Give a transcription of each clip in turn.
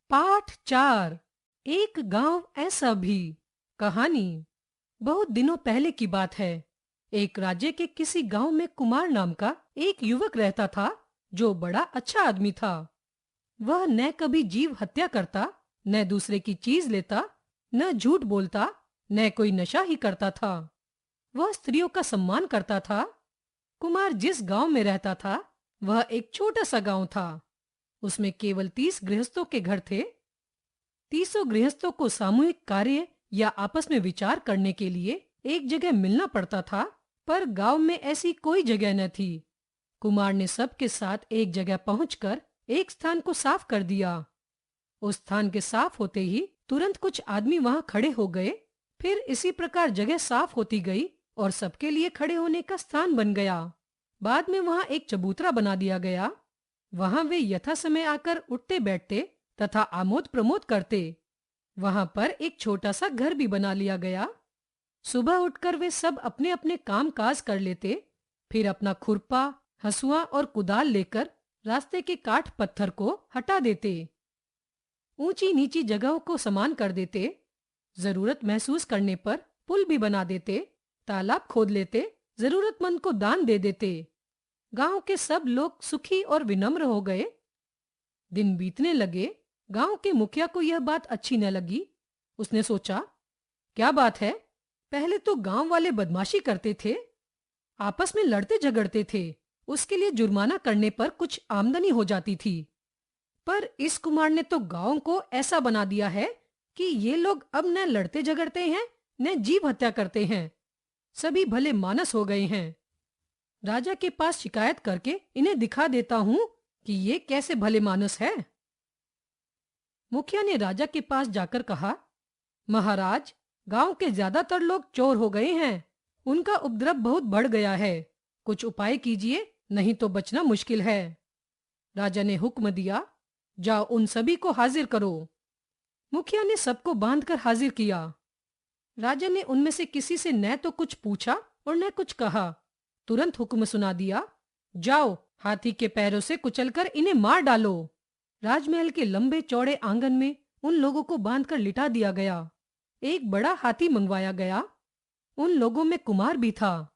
पाठ 4। एक गांव ऐसा भी। कहानी। बहुत दिनों पहले की बात है। एक राज्य के किसी गांव में कुमार नाम का एक युवक रहता था, जो बड़ा अच्छा आदमी था। वह न कभी जीव हत्या करता, न दूसरे की चीज लेता, न झूठ बोलता, न कोई नशा ही करता था। वह स्त्रियों का सम्मान करता था। कुमार जिस गांव में रहता था, वह एक छोटा सा गांव था। उसमें केवल 30 गृहस्थों के घर थे। 30 गृहस्थों को सामूहिक कार्य या आपस में विचार करने के लिए एक जगह मिलना पड़ता था, पर गांव में ऐसी कोई जगह न थी। कुमार ने सबके साथ एक जगह पहुंचकर एक स्थान को साफ कर दिया। उस स्थान के साफ होते ही तुरंत कुछ आदमी वहां खड़े हो गए। फिर इसी प्रकार जगह साफ होती गई और सबके लिए खड़े होने का स्थान बन गया। बाद में वहां एक चबूतरा बना दिया गया। वहां वे यथा समय आकर उठते बैठते तथा आमोद प्रमोद करते। वहां पर एक छोटा सा घर भी बना लिया गया। सुबह उठकर वे सब अपने अपने काम काज कर लेते। फिर अपना खुरपा, हसुआ और कुदाल लेकर रास्ते के काट पत्थर को हटा देते। ऊंची नीची जगहों को समान कर देते। जरूरत महसूस करने पर पुल भी बना देते। तालाब खोद लेते। जरूरतमंद को दान दे देते। गांव के सब लोग सुखी और विनम्र हो गए। दिन बीतने लगे। गांव के मुखिया को यह बात अच्छी न लगी। उसने सोचा, क्या बात है, पहले तो गांव वाले बदमाशी करते थे, आपस में लड़ते झगड़ते थे, उसके लिए जुर्माना करने पर कुछ आमदनी हो जाती थी। पर इस कुमार ने तो गांव को ऐसा बना दिया है कि ये लोग अब न लड़ते झगड़ते हैं, न जीव हत्या करते हैं। सभी भले मानस हो गए हैं। राजा के पास शिकायत करके इन्हें दिखा देता हूं कि ये कैसे भले मानस है। मुखिया ने राजा के पास जाकर कहा, महाराज, गांव के ज्यादातर लोग चोर हो गए हैं। उनका उपद्रव बहुत बढ़ गया है। कुछ उपाय कीजिए, नहीं तो बचना मुश्किल है। राजा ने हुक्म दिया, जाओ उन सभी को हाजिर करो। मुखिया ने सबको बांधकर हाजिर किया। राजा ने उनमें से किसी से न तो कुछ पूछा और न कुछ कहा। तुरंत हुक्म सुना दिया, जाओ हाथी के पैरों से कुचलकर इन्हें मार डालो। राजमहल के लंबे चौड़े आंगन में उन लोगों को बांधकर लिटा दिया गया। एक बड़ा हाथी मंगवाया गया। उन लोगों में कुमार भी था।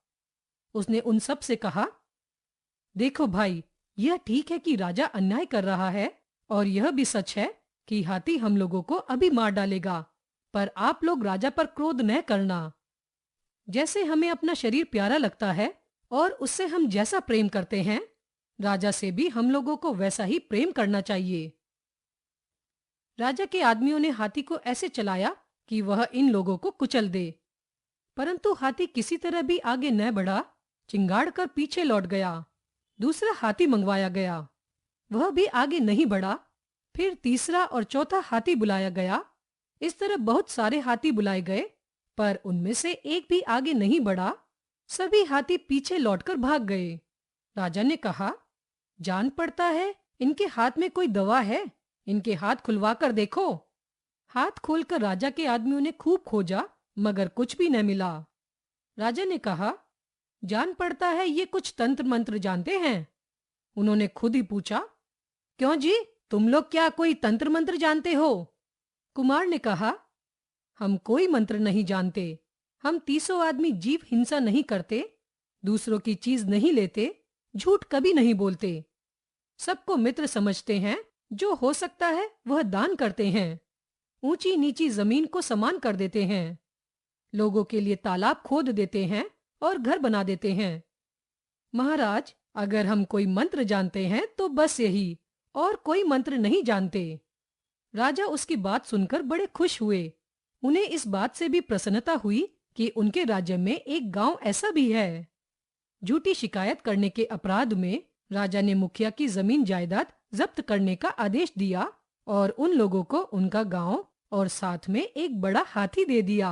उसने उन सब से कहा, देखो भाई, यह ठीक है कि राजा अन्याय कर रहा है, और यह भी सच है कि हाथी हम लोगों को अभी मार डालेगा, पर आप लोग राजा पर क्रोध न करना। जैसे हमें अपना शरीर प्यारा लगता है और उससे हम जैसा प्रेम करते हैं, राजा से भी हम लोगों को वैसा ही प्रेम करना चाहिए। राजा के आदमियों ने हाथी को ऐसे चलाया कि वह इन लोगों को कुचल दे, परंतु हाथी किसी तरह भी आगे न बढ़ा, चिंगाड़ कर पीछे लौट गया। दूसरा हाथी मंगवाया गया, वह भी आगे नहीं बढ़ा। फिर तीसरा और चौथा हाथी बुलाया गया। इस तरह बहुत सारे हाथी बुलाए गए, पर उनमें से एक भी आगे नहीं बढ़ा। सभी हाथी पीछे लौटकर भाग गए। राजा ने कहा, जान पड़ता है इनके हाथ में कोई दवा है, इनके हाथ खुलवा कर देखो। हाथ खोलकर राजा के आदमियों ने खूब खोजा, मगर कुछ भी न मिला। राजा ने कहा, जान पड़ता है ये कुछ तंत्र मंत्र जानते हैं। उन्होंने खुद ही पूछा, क्यों जी, तुम लोग क्या कोई तंत्र मंत्र जानते हो? कुमार ने कहा, हम कोई मंत्र नहीं जानते। हम 30 आदमी जीव हिंसा नहीं करते, दूसरों की चीज नहीं लेते, झूठ कभी नहीं बोलते, सबको मित्र समझते हैं, जो हो सकता है वह दान करते हैं, ऊंची नीची जमीन को समान कर देते हैं, लोगों के लिए तालाब खोद देते हैं और घर बना देते हैं। महाराज, अगर हम कोई मंत्र जानते हैं तो बस यही, और कोई मंत्र नहीं जानते। राजा उसकी बात सुनकर बड़े खुश हुए। उन्हें इस बात से भी प्रसन्नता हुई कि उनके राज्य में एक गांव ऐसा भी है। झूठी शिकायत करने के अपराध में राजा ने मुखिया की जमीन जायदाद जब्त करने का आदेश दिया और उन लोगों को उनका गांव और साथ में एक बड़ा हाथी दे दिया।